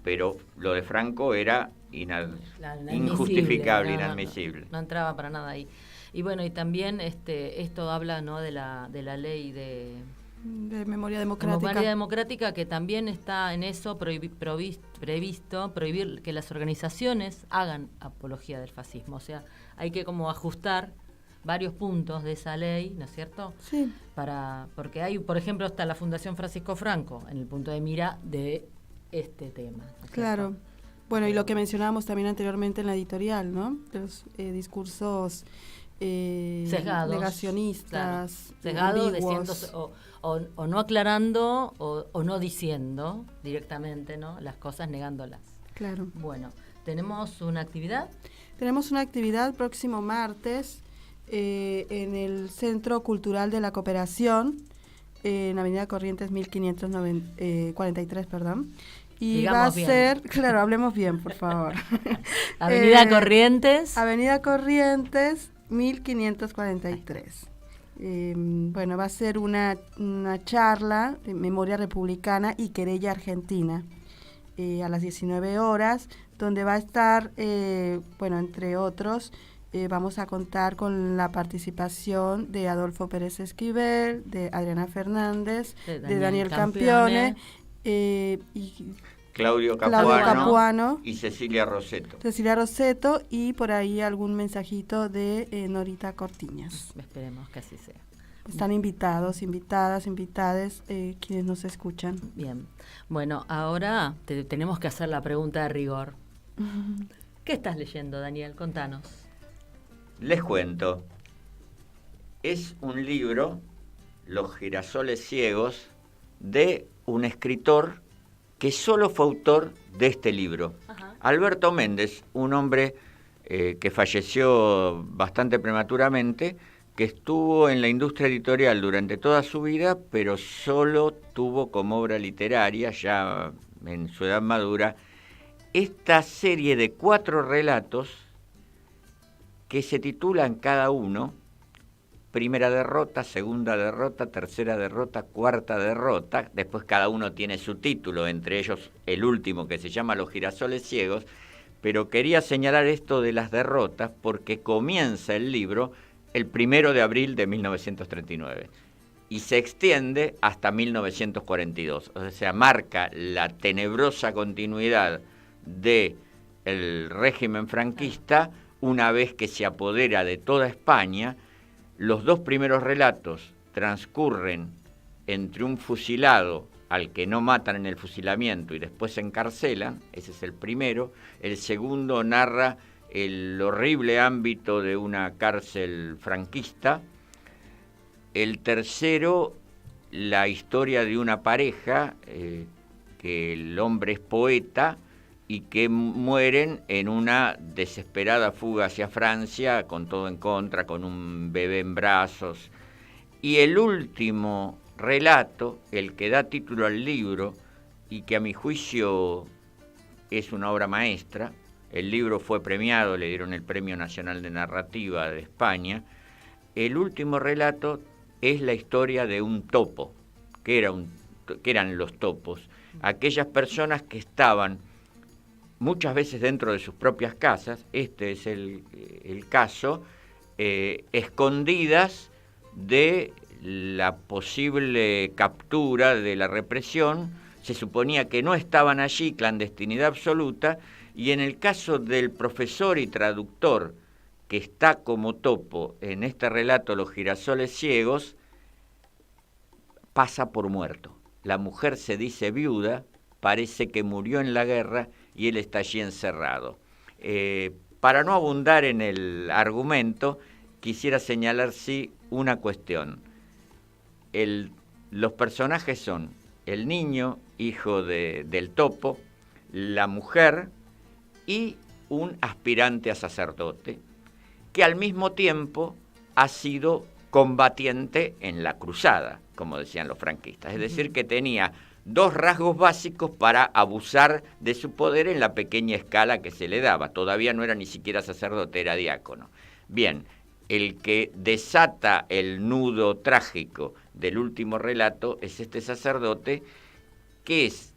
Pero lo de Franco era injustificable, inadmisible. No entraba para nada ahí. Y bueno, y también esto habla, ¿no?, de la ley de memoria democrática. Memoria democrática, que también está en eso previsto prohibir que las organizaciones hagan apología del fascismo. O sea, hay que como ajustar varios puntos de esa ley, ¿no es cierto? Sí. Porque hay, por ejemplo, está la Fundación Francisco Franco en el punto de mira de este tema, ¿no es claro. Cierto? Bueno, y lo que mencionábamos también anteriormente en la editorial, ¿no? Los discursos sesgados, negacionistas, sesgados, diciendo o no aclarando o no diciendo directamente, ¿no?, las cosas, negándolas. Claro. Bueno, ¿tenemos una actividad? Tenemos una actividad próximo martes en el Centro Cultural de la Cooperación, en Avenida Corrientes 1543, perdón. Y digamos va a bien. ser, claro, hablemos bien, por favor. Avenida Corrientes. Avenida Corrientes 1543. Bueno, va a ser una charla de memoria republicana y querella argentina a las 19 horas, donde va a estar, entre otros, vamos a contar con la participación de Adolfo Pérez Esquivel, de Adriana Fernández, de Daniel Campione. Que Claudio Capuano Capuano y Cecilia Rosetto. Y por ahí algún mensajito de Norita Cortiñas. Esperemos que así sea. Están invitados, invitadas, invitades quienes nos escuchan. Bien. Bueno, ahora tenemos que hacer la pregunta de rigor. ¿Qué estás leyendo, Daniel? Contanos. Les cuento. Es un libro, Los girasoles ciegos, de un escritor que solo fue autor de este libro. Ajá. Alberto Méndez, un hombre que falleció bastante prematuramente, que estuvo en la industria editorial durante toda su vida, pero solo tuvo como obra literaria, ya en su edad madura, esta serie de 4 relatos que se titulan cada uno Primera derrota, segunda derrota, tercera derrota, cuarta derrota. Después cada uno tiene su título, entre ellos el último que se llama Los girasoles ciegos. Pero quería señalar esto de las derrotas porque comienza el libro el 1 de abril de 1939 y se extiende hasta 1942. O sea, marca la tenebrosa continuidad del régimen franquista una vez que se apodera de toda España. Los 2 primeros relatos transcurren entre un fusilado al que no matan en el fusilamiento y después se encarcelan, ese es el primero. El segundo narra el horrible ámbito de una cárcel franquista. El tercero, la historia de una pareja, que el hombre es poeta, y que mueren en una desesperada fuga hacia Francia, con todo en contra, con un bebé en brazos. Y el último relato, el que da título al libro, y que a mi juicio es una obra maestra, el libro fue premiado, le dieron el Premio Nacional de Narrativa de España, el último relato es la historia de un topo, que eran los topos, aquellas personas que estaban muchas veces dentro de sus propias casas, este es el caso, escondidas de la posible captura de la represión. Se suponía que no estaban allí, clandestinidad absoluta, y en el caso del profesor y traductor que está como topo en este relato Los girasoles ciegos, pasa por muerto. La mujer se dice viuda, parece que murió en la guerra, y él está allí encerrado. Para no abundar en el argumento, quisiera señalar sí una cuestión. Los personajes son el niño, hijo del topo, la mujer y un aspirante a sacerdote, que al mismo tiempo ha sido combatiente en la cruzada, como decían los franquistas. Es decir, que tenía 2 rasgos básicos para abusar de su poder en la pequeña escala que se le daba. Todavía no era ni siquiera sacerdote, era diácono. Bien, el que desata el nudo trágico del último relato es este sacerdote, que es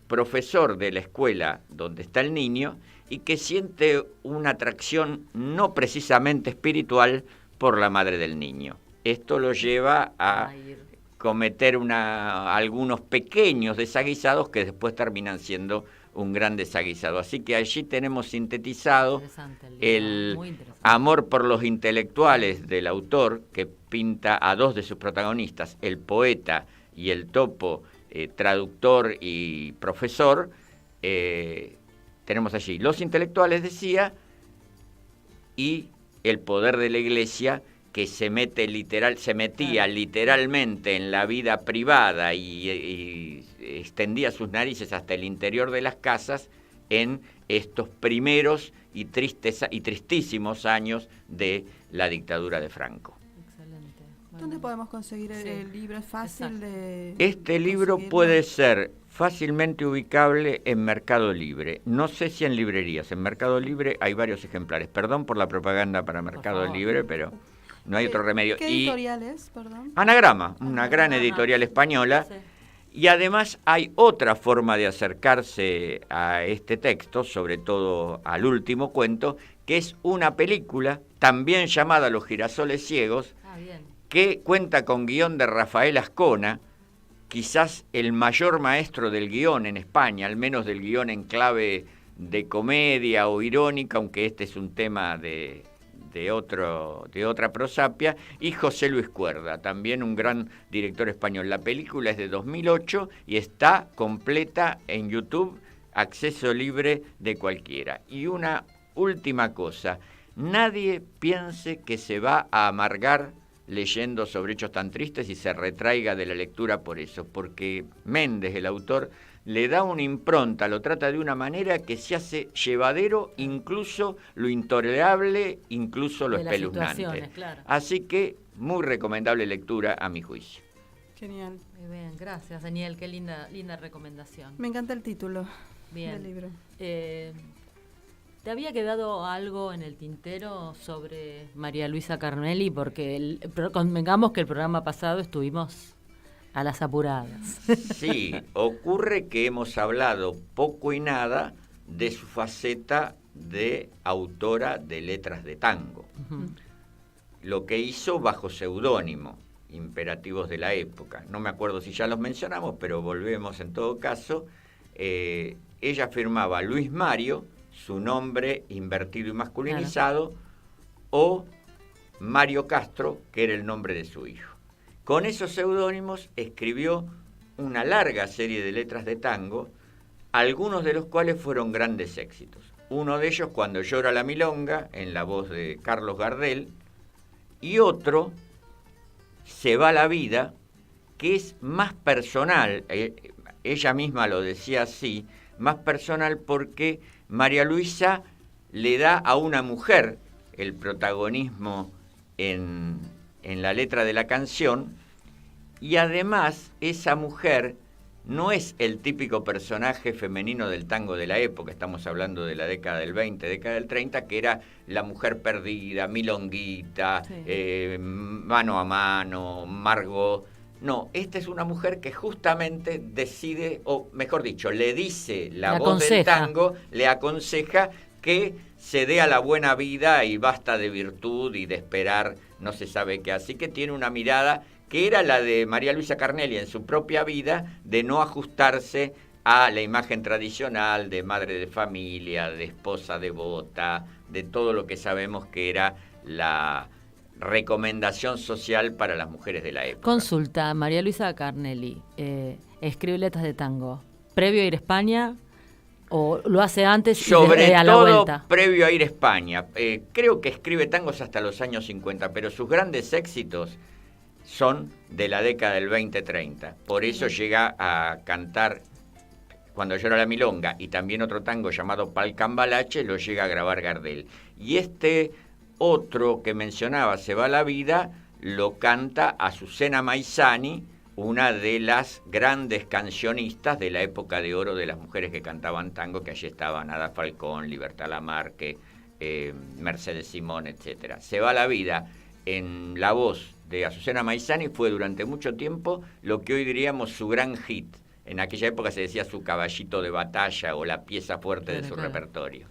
profesor de la escuela donde está el niño y que siente una atracción no precisamente espiritual por la madre del niño. Esto lo lleva a cometer algunos pequeños desaguisados que después terminan siendo un gran desaguisado. Así que allí tenemos sintetizado el amor por los intelectuales del autor, que pinta a 2 de sus protagonistas, el poeta y el topo, traductor y profesor. Tenemos allí los intelectuales, decía, y el poder de la Iglesia, que se metía literalmente en la vida privada y extendía sus narices hasta el interior de las casas en estos primeros y tristísimos años de la dictadura de Franco. Excelente. ¿Dónde podemos conseguir el libro? ¿Es fácil de Este libro puede ser fácilmente ubicable en Mercado Libre. No sé si en librerías. En Mercado Libre hay varios ejemplares. Perdón por la propaganda para Mercado Libre, pero no hay otro remedio. ¿Qué editorial es, perdón? Anagrama, una gran editorial española. Sí. Y además hay otra forma de acercarse a este texto, sobre todo al último cuento, que es una película, también llamada Los girasoles ciegos, que cuenta con guión de Rafael Ascona, quizás el mayor maestro del guión en España, al menos del guión en clave de comedia o irónica, aunque este es un tema de otra prosapia, y José Luis Cuerda, también un gran director español. La película es de 2008 y está completa en YouTube, acceso libre de cualquiera. Y una última cosa, nadie piense que se va a amargar leyendo sobre hechos tan tristes y se retraiga de la lectura por eso, porque Méndez, el autor, le da una impronta, lo trata de una manera que se hace llevadero, incluso lo intolerable, incluso lo espeluznante. Claro. Así que muy recomendable lectura a mi juicio. Genial. Muy bien, gracias Daniel, qué linda recomendación. Me encanta el título del libro. ¿Te había quedado algo en el tintero sobre María Luisa Carnelli? Porque convengamos que el programa pasado estuvimos a las apuradas. Sí, ocurre que hemos hablado poco y nada de su faceta de autora de letras de tango. Uh-huh. Lo que hizo bajo seudónimo, imperativos de la época. No me acuerdo si ya los mencionamos, pero volvemos en todo caso. Ella firmaba Luis Mario, su nombre invertido y masculinizado, claro, o Mario Castro, que era el nombre de su hijo. Con esos seudónimos escribió una larga serie de letras de tango, algunos de los cuales fueron grandes éxitos. Uno de ellos, Cuando llora la milonga, en la voz de Carlos Gardel, y otro, Se va la vida, que es más personal, ella misma lo decía así, más personal porque María Luisa le da a una mujer el protagonismo en la letra de la canción, y además esa mujer no es el típico personaje femenino del tango de la época, estamos hablando de la década del 20, década del 30, que era la mujer perdida, milonguita, sí, mano a mano, Margot. No, esta es una mujer que justamente decide, o mejor dicho, le dice la voz del tango, le aconseja que se dé a la buena vida y basta de virtud y de esperar no se sabe qué. Así que tiene una mirada que era la de María Luisa Carnelli en su propia vida, de no ajustarse a la imagen tradicional de madre de familia, de esposa devota, de todo lo que sabemos que era la recomendación social para las mujeres de la época. Consulta, María Luisa Carnelli, escribe letras de tango, ¿previo a ir a España o lo hace antes y sobre a la todo vuelta? Previo a ir a España. Creo que escribe tangos hasta los años 50, pero sus grandes éxitos son de la década del 20-30. Por eso llega a cantar Cuando llora la milonga y también otro tango llamado Pal Cambalache, lo llega a grabar Gardel. Y este otro que mencionaba, Se va la vida, lo canta Azucena Maizani, una de las grandes cancionistas de la época de oro de las mujeres que cantaban tango, que allí estaban Ada Falcón, Libertad Lamarque, Mercedes Simón, etc. Se va la vida, en la voz de Azucena Maizani, fue durante mucho tiempo lo que hoy diríamos su gran hit. En aquella época se decía su caballito de batalla o la pieza fuerte de su repertorio.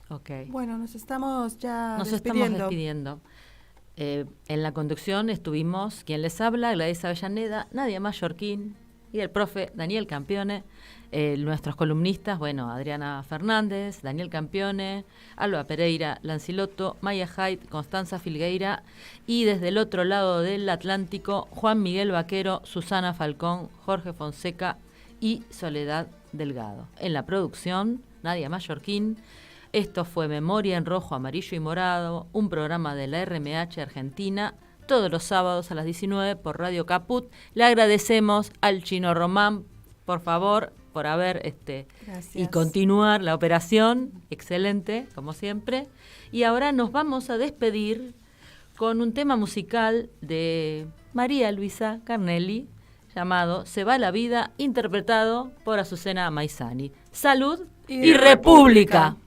Okay. Bueno, nos estamos Estamos despidiendo. En la conducción estuvimos quien les habla, Gladys Avellaneda, Nadia Mallorquín y el profe Daniel Campione. Nuestros columnistas, Adriana Fernández, Daniel Campione, Alba Pereira, Lancilotto, Maya Haidt, Constanza Filgueira, y desde el otro lado del Atlántico, Juan Miguel Vaquero, Susana Falcón, Jorge Fonseca y Soledad Delgado. En la producción, Nadia Mallorquín. Esto fue Memoria en Rojo, Amarillo y Morado, un programa de la RMH Argentina, todos los sábados a las 19 por Radio Caput. Le agradecemos al Chino Román, por favor, por haber y continuar la operación. Excelente, como siempre. Y ahora nos vamos a despedir con un tema musical de María Luisa Carnelli llamado Se va la vida, interpretado por Azucena Maizani. Salud y República.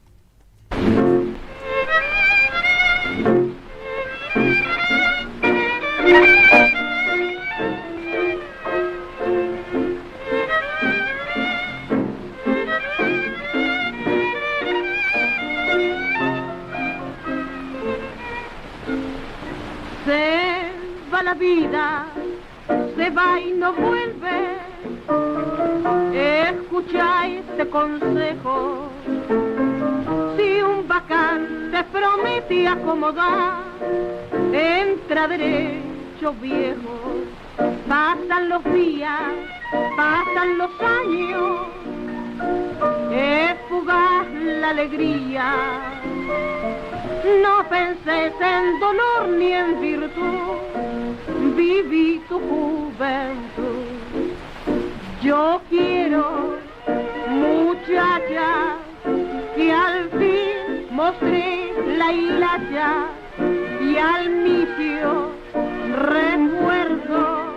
Se va la vida se va y no vuelve. Escucha este consejo: si un bacán te promete acomodar, entra derecho viejo. Pasan los días, pasan los años, es fugaz la alegría. No penses en dolor ni en virtud, viví tu juventud. Yo quiero, muchacha, que al fin mostré la hilacha y al misio recuerdo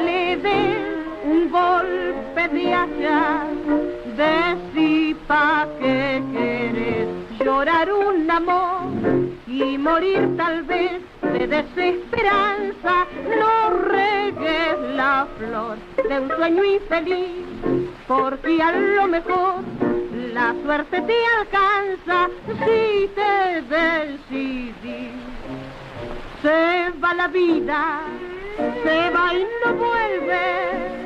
le dé un golpe de hacha. Decí pa' que querés llorar un amor y morir tal vez de desesperanza. No regues la flor de un sueño infeliz, porque a lo mejor la suerte te alcanza si te decidís. Se va la vida, se va y no vuelve.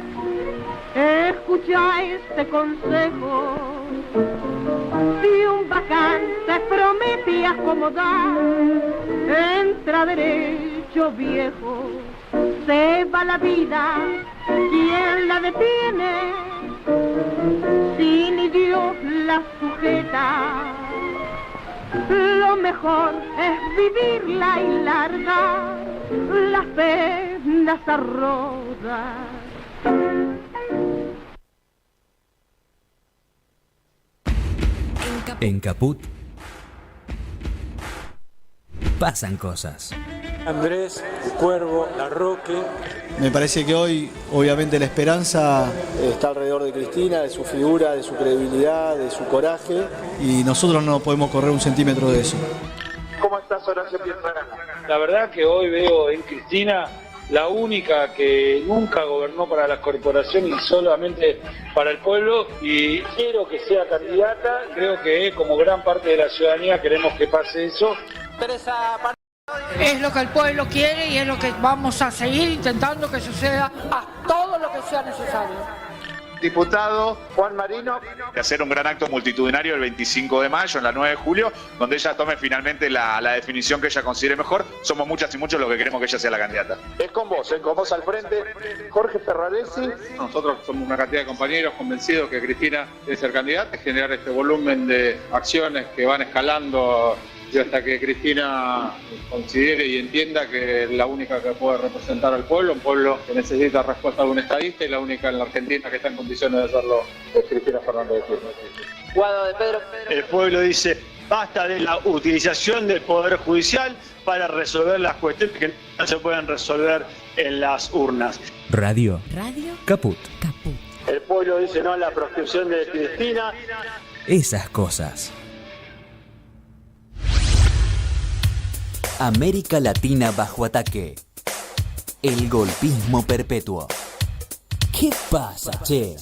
Escucha este consejo: si un bacán te promete acomodar, entra derecho viejo. Se va la vida, ¿quién la detiene? Si ni Dios la sujeta. Lo mejor es vivirla y largar las penas a rodar. En Caput pasan cosas. Andrés, Cuervo, Larroque. Me parece que hoy, obviamente, la esperanza está alrededor de Cristina, de su figura, de su credibilidad, de su coraje, y nosotros no podemos correr un centímetro de eso. ¿Cómo estás, Horacio Pietrarana? La verdad que hoy veo en Cristina la única que nunca gobernó para las corporaciones y solamente para el pueblo, y quiero que sea candidata. Creo que como gran parte de la ciudadanía queremos que pase eso. Es lo que el pueblo quiere y es lo que vamos a seguir intentando que suceda a todo lo que sea necesario. Diputado Juan Marino. De hacer un gran acto multitudinario el 25 de mayo, en la 9 de julio, donde ella tome finalmente la definición que ella considere mejor. Somos muchas y muchos los que queremos que ella sea la candidata. Es con vos al frente. Jorge Ferraresi. Nosotros somos una cantidad de compañeros convencidos que Cristina debe ser candidata, generar este volumen de acciones que van escalando y hasta que Cristina considere y entienda que es la única que puede representar al pueblo, un pueblo que necesita respuesta de un estadista, y la única en la Argentina que está en condiciones de hacerlo es Cristina Fernández de Kirchner. Guado de Pedro. El pueblo dice: basta de la utilización del Poder Judicial para resolver las cuestiones que no se pueden resolver en las urnas. Radio Caput. El pueblo dice no a la proscripción de Cristina. Esas cosas. América Latina bajo ataque. El golpismo perpetuo. ¿Qué pasa, che?